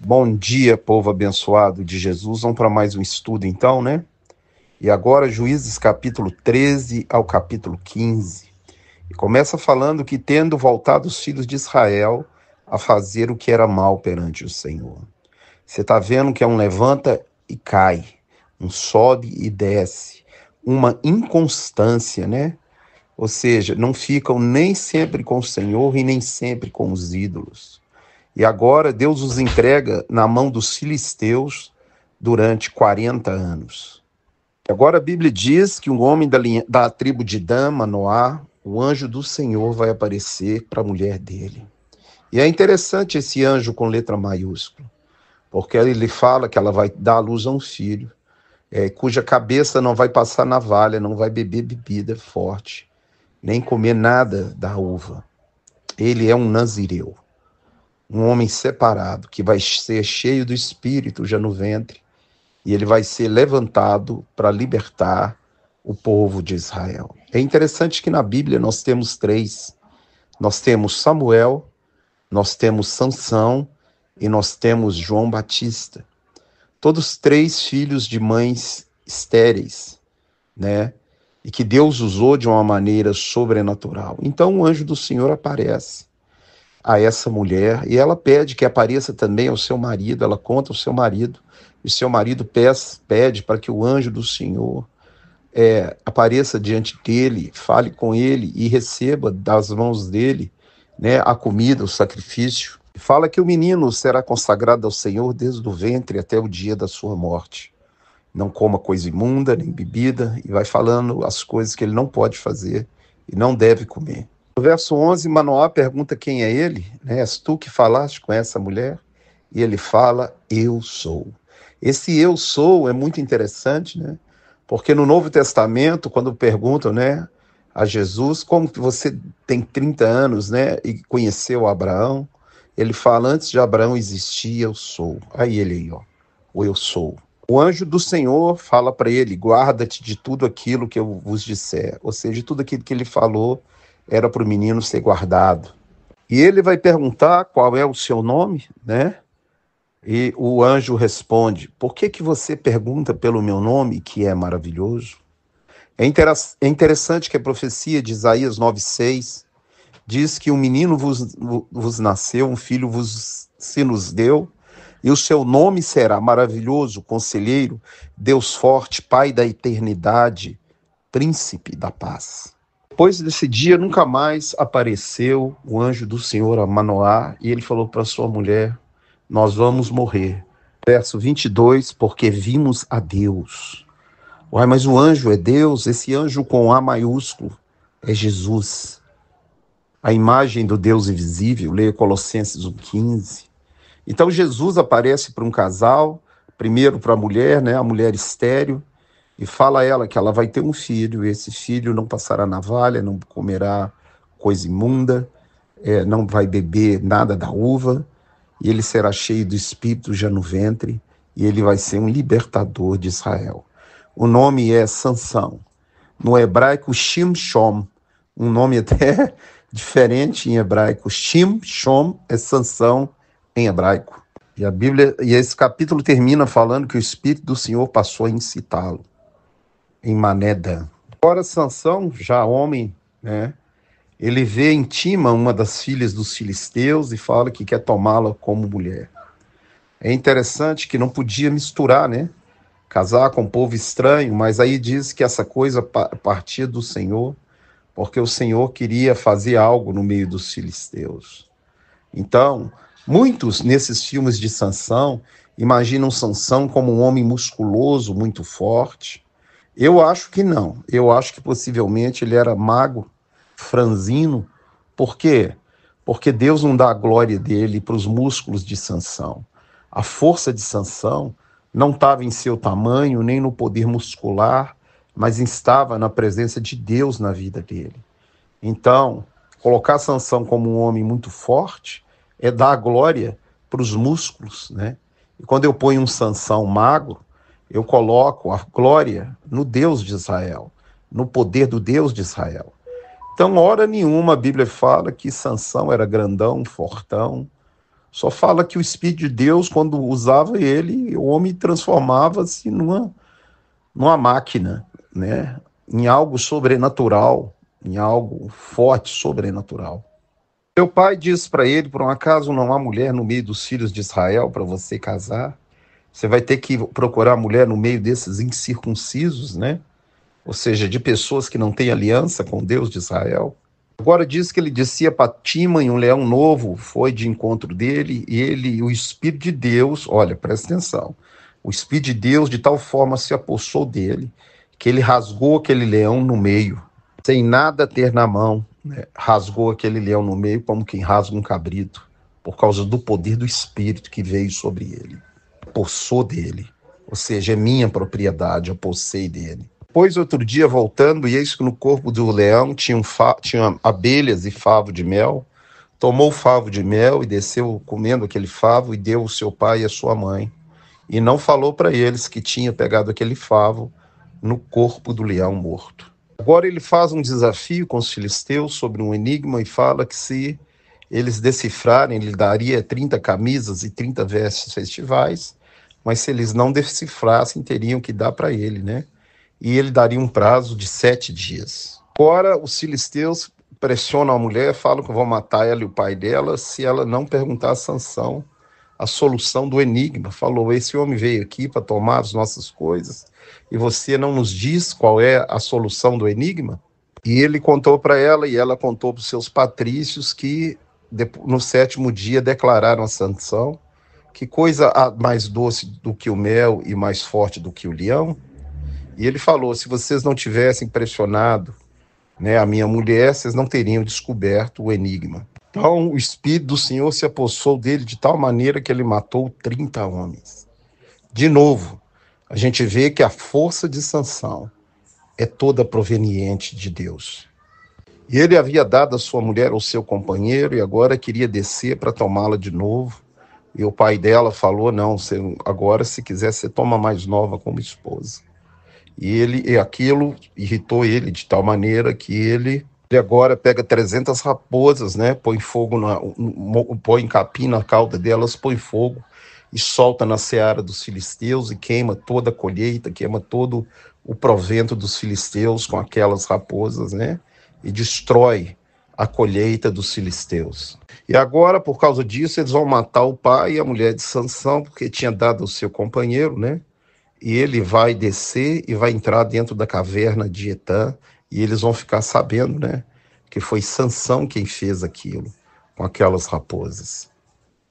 Bom dia, povo abençoado de Jesus. Vamos para mais um estudo então, né? E agora Juízes capítulo 13 ao capítulo 15. E começa falando que tendo voltado os filhos de Israel a fazer o que era mal perante o Senhor. Você está vendo que é um levanta e cai, um sobe e desce, uma inconstância, né? Ou seja, não ficam nem sempre com o Senhor e nem sempre com os ídolos. E agora Deus os entrega na mão dos filisteus durante 40 anos. Agora a Bíblia diz que um homem da tribo de Dan, Manoá, o anjo do Senhor vai aparecer para a mulher dele. E é interessante esse anjo com letra maiúscula, porque ele fala que ela vai dar à luz a um filho, cuja cabeça não vai passar navalha, não vai beber bebida forte, nem comer nada da uva. Ele é um nazireu, um homem separado, que vai ser cheio do Espírito já no ventre, e ele vai ser levantado para libertar o povo de Israel. É interessante que na Bíblia nós temos três. Nós temos Samuel, nós temos Sansão e nós temos João Batista. Todos três filhos de mães estéreis, né? E que Deus usou de uma maneira sobrenatural. Então o anjo do Senhor aparece a essa mulher e ela pede que apareça também ao seu marido. Ela conta ao seu marido e seu marido pede para que o anjo do Senhor apareça diante dele, fale com ele e receba das mãos dele, né, a comida, o sacrifício. Fala que o menino será consagrado ao Senhor desde o ventre até o dia da sua morte. Não coma coisa imunda, nem bebida, e vai falando as coisas que ele não pode fazer e não deve comer. No verso 11, Manoá pergunta quem é ele, né? És tu que falaste com essa mulher? E ele fala, eu sou. Esse eu sou é muito interessante, né? Porque no Novo Testamento, quando perguntam, né, a Jesus, como que você tem 30 anos, né, e conheceu Abraão, ele fala, antes de Abraão existir, eu sou. Aí ele, ó, o eu sou. O anjo do Senhor fala para ele, guarda-te de tudo aquilo que eu vos disser. Ou seja, tudo aquilo que ele falou era para o menino ser guardado. E ele vai perguntar qual é o seu nome, né? E o anjo responde, por que você pergunta pelo meu nome, que é maravilhoso? É interessante que a profecia de Isaías 9,6 diz que um menino vos nasceu, um filho se nos deu, e o seu nome será maravilhoso, conselheiro, Deus forte, Pai da eternidade, príncipe da paz. Depois desse dia, nunca mais apareceu o anjo do Senhor a Manoá, e ele falou para sua mulher, nós vamos morrer. Verso 22, porque vimos a Deus. Uai, mas o anjo é Deus, esse anjo com A maiúsculo é Jesus. A imagem do Deus invisível, leia Colossenses 1,15. Então Jesus aparece para um casal, primeiro para a mulher, né, a mulher estéril, e fala a ela que ela vai ter um filho, e esse filho não passará navalha, não comerá coisa imunda, não vai beber nada da uva, e ele será cheio do Espírito já no ventre, e ele vai ser um libertador de Israel. O nome é Sansão. No hebraico, Shimshon, um nome até diferente em hebraico. Shimshon é Sansão em hebraico. E a Bíblia, e esse capítulo termina falando que o Espírito do Senhor passou a incitá-lo em Manedã. Agora Sansão, já homem, né, ele vê em Tima uma das filhas dos filisteus e fala que quer tomá-la como mulher. É interessante que não podia misturar, né? Casar com um povo estranho, mas aí diz que essa coisa partia do Senhor, porque o Senhor queria fazer algo no meio dos filisteus. Então, muitos nesses filmes de Sansão imaginam Sansão como um homem musculoso, muito forte. Eu acho que não. Eu acho que possivelmente ele era magro, franzino. Por quê? Porque Deus não dá a glória dele para os músculos de Sansão. A força de Sansão não estava em seu tamanho, nem no poder muscular, mas estava na presença de Deus na vida dele. Então, colocar Sansão como um homem muito forte é dar a glória para os músculos, né? E quando eu ponho um Sansão magro, eu coloco a glória no Deus de Israel, no poder do Deus de Israel. Então, hora nenhuma a Bíblia fala que Sansão era grandão, fortão, Só fala que o Espírito de Deus, quando usava ele, o homem transformava-se numa máquina, né? Em algo sobrenatural, em algo forte, sobrenatural. Seu pai disse para ele, por um acaso não há mulher no meio dos filhos de Israel para você casar? Você vai ter que procurar mulher no meio desses incircuncisos, né? Ou seja, de pessoas que não têm aliança com Deus de Israel. Agora diz que ele descia para Timã e um leão novo foi de encontro dele, e ele, o Espírito de Deus, olha, presta atenção, o Espírito de Deus de tal forma se apossou dele, que ele rasgou aquele leão no meio, sem nada ter na mão, né? Rasgou aquele leão no meio como quem rasga um cabrito, por causa do poder do Espírito que veio sobre ele. Apossou dele, ou seja, é minha propriedade, eu possei dele. Depois, outro dia, voltando, e eis que no corpo do leão tinha abelhas e favo de mel. Tomou o favo de mel e desceu comendo aquele favo e deu ao seu pai e à sua mãe. E não falou para eles que tinha pegado aquele favo no corpo do leão morto. Agora ele faz um desafio com os filisteus sobre um enigma e fala que se eles decifrarem, ele daria 30 camisas e 30 vestes festivais, mas se eles não decifrassem, teriam que dar para ele, né? E ele daria um prazo de 7 dias. Agora, os filisteus pressionam a mulher, falam que vão matar ela e o pai dela se ela não perguntar a Sansão a solução do enigma. Falou, esse homem veio aqui para tomar as nossas coisas e você não nos diz qual é a solução do enigma? E ele contou para ela e ela contou para os seus patrícios que no 7º dia declararam a Sansão que coisa mais doce do que o mel e mais forte do que o leão. E ele falou, se vocês não tivessem pressionado, né, a minha mulher, vocês não teriam descoberto o enigma. Então o Espírito do Senhor se apossou dele de tal maneira que ele matou 30 homens. De novo, a gente vê que a força de Sansão é toda proveniente de Deus. E ele havia dado a sua mulher ao seu companheiro e agora queria descer para tomá-la de novo. E o pai dela falou, não, agora se quiser você toma mais nova como esposa. E aquilo irritou ele de tal maneira que ele agora pega 300 raposas, né? Põe fogo, põe capim na cauda delas, põe fogo e solta na seara dos filisteus e queima toda a colheita, queima todo o provento dos filisteus com aquelas raposas, né? E destrói a colheita dos filisteus. E agora, por causa disso, eles vão matar o pai e a mulher de Sansão, porque tinha dado ao seu companheiro, né? E ele vai descer e vai entrar dentro da caverna de Etã, e eles vão ficar sabendo, né, que foi Sansão quem fez aquilo, com aquelas raposas.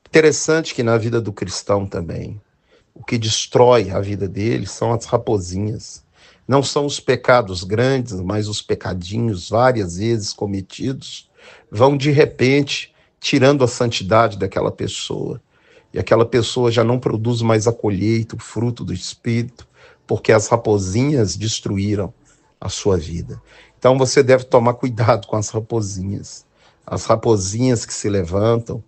Interessante que na vida do cristão também, o que destrói a vida dele são as raposinhas. Não são os pecados grandes, mas os pecadinhos várias vezes cometidos vão de repente tirando a santidade daquela pessoa. E aquela pessoa já não produz mais a colheita, o fruto do Espírito, porque as raposinhas destruíram a sua vida. Então você deve tomar cuidado com as raposinhas. As raposinhas que se levantam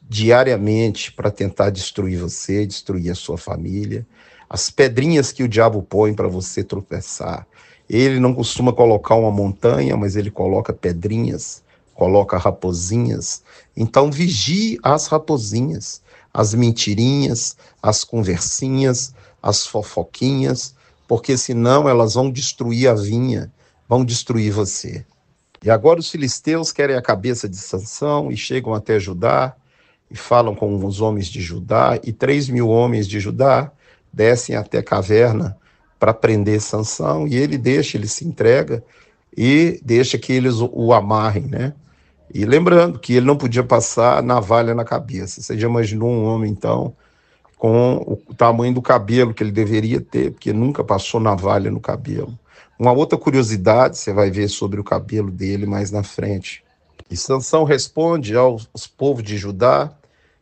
diariamente para tentar destruir você, destruir a sua família. As pedrinhas que o diabo põe para você tropeçar. Ele não costuma colocar uma montanha, mas ele coloca pedrinhas, coloca raposinhas. Então vigie as raposinhas, as mentirinhas, as conversinhas, as fofoquinhas, porque senão elas vão destruir a vinha, vão destruir você. E agora os filisteus querem a cabeça de Sansão e chegam até Judá e falam com os homens de Judá, e 3.000 homens de Judá descem até a caverna para prender Sansão, e ele se entrega e deixa que eles o amarrem, né? E lembrando que ele não podia passar navalha na cabeça. Você já imaginou um homem, então, com o tamanho do cabelo que ele deveria ter, porque nunca passou navalha no cabelo. Uma outra curiosidade, você vai ver sobre o cabelo dele mais na frente. E Sansão responde aos povos de Judá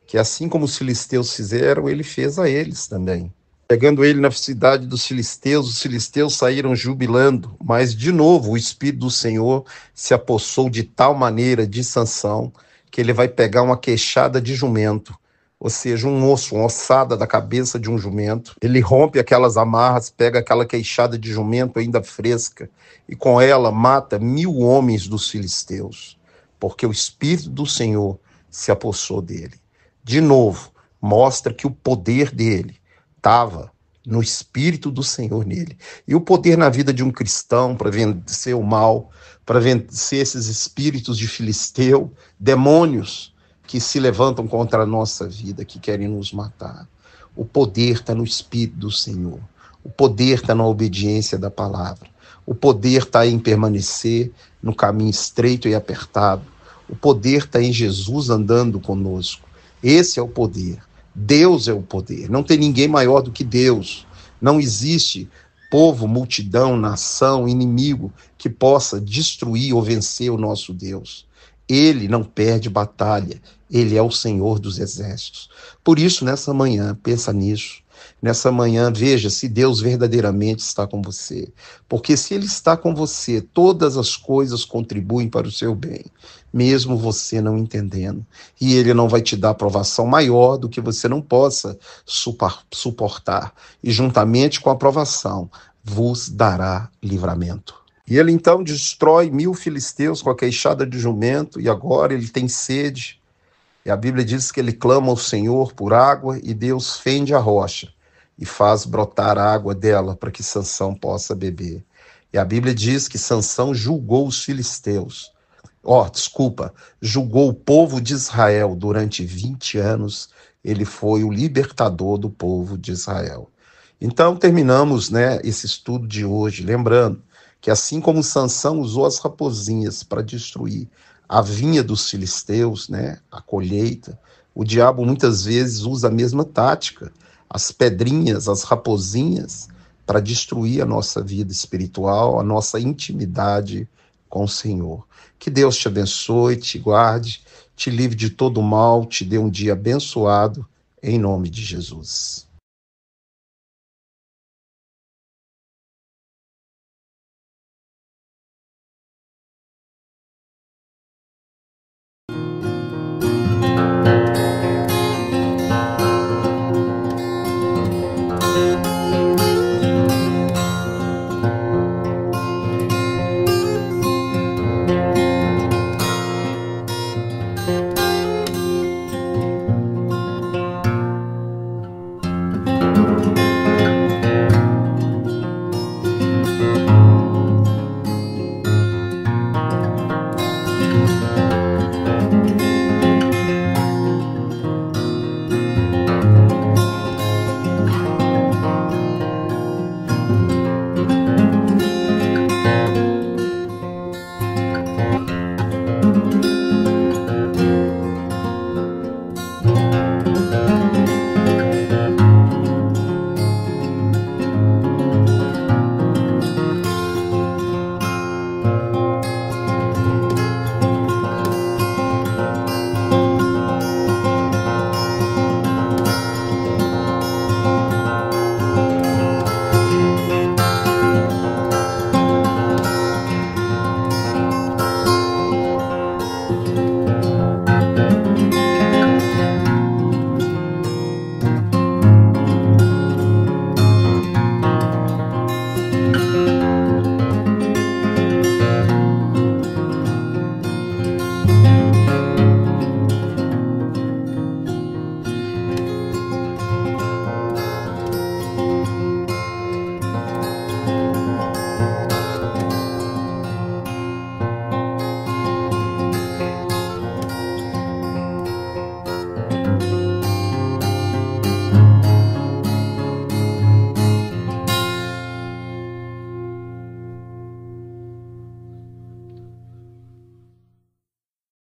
que assim como os filisteus fizeram, ele fez a eles também. Pegando ele na cidade dos filisteus, os filisteus saíram jubilando, mas de novo o Espírito do Senhor se apossou de tal maneira de Sansão que ele vai pegar uma queixada de jumento, ou seja, um osso, uma ossada da cabeça de um jumento. Ele rompe aquelas amarras, pega aquela queixada de jumento ainda fresca e com ela mata 1.000 homens dos filisteus, porque o Espírito do Senhor se apossou dele. de novo, mostra que o poder dele estava no Espírito do Senhor nele. E o poder na vida de um cristão para vencer o mal, para vencer esses espíritos de filisteu, demônios que se levantam contra a nossa vida, que querem nos matar. O poder está no Espírito do Senhor. O poder está na obediência da palavra. O poder está em permanecer no caminho estreito e apertado. O poder está em Jesus andando conosco. Esse é o poder. Deus é o poder. Não tem ninguém maior do que Deus. Não existe povo, multidão, nação, inimigo que possa destruir ou vencer o nosso Deus. Ele não perde batalha. Ele é o Senhor dos exércitos. Por isso, nessa manhã, pensa nisso. Nessa manhã, veja se Deus verdadeiramente está com você. Porque se Ele está com você, todas as coisas contribuem para o seu bem, mesmo você não entendendo. E Ele não vai te dar aprovação maior do que você não possa suportar. E juntamente com a aprovação, vos dará livramento. E ele então destrói 1000 filisteus com a queixada de jumento, e agora ele tem sede. E a Bíblia diz que ele clama ao Senhor por água, e Deus fende a rocha e faz brotar água dela para que Sansão possa beber. E a Bíblia diz que Sansão julgou os filisteus. Julgou o povo de Israel durante 20 anos. Ele foi o libertador do povo de Israel. Então terminamos, esse estudo de hoje, lembrando que assim como Sansão usou as raposinhas para destruir a vinha dos filisteus, a colheita, o diabo muitas vezes usa a mesma tática, as pedrinhas, as raposinhas, para destruir a nossa vida espiritual, a nossa intimidade com o Senhor. Que Deus te abençoe, te guarde, te livre de todo mal, te dê um dia abençoado, em nome de Jesus.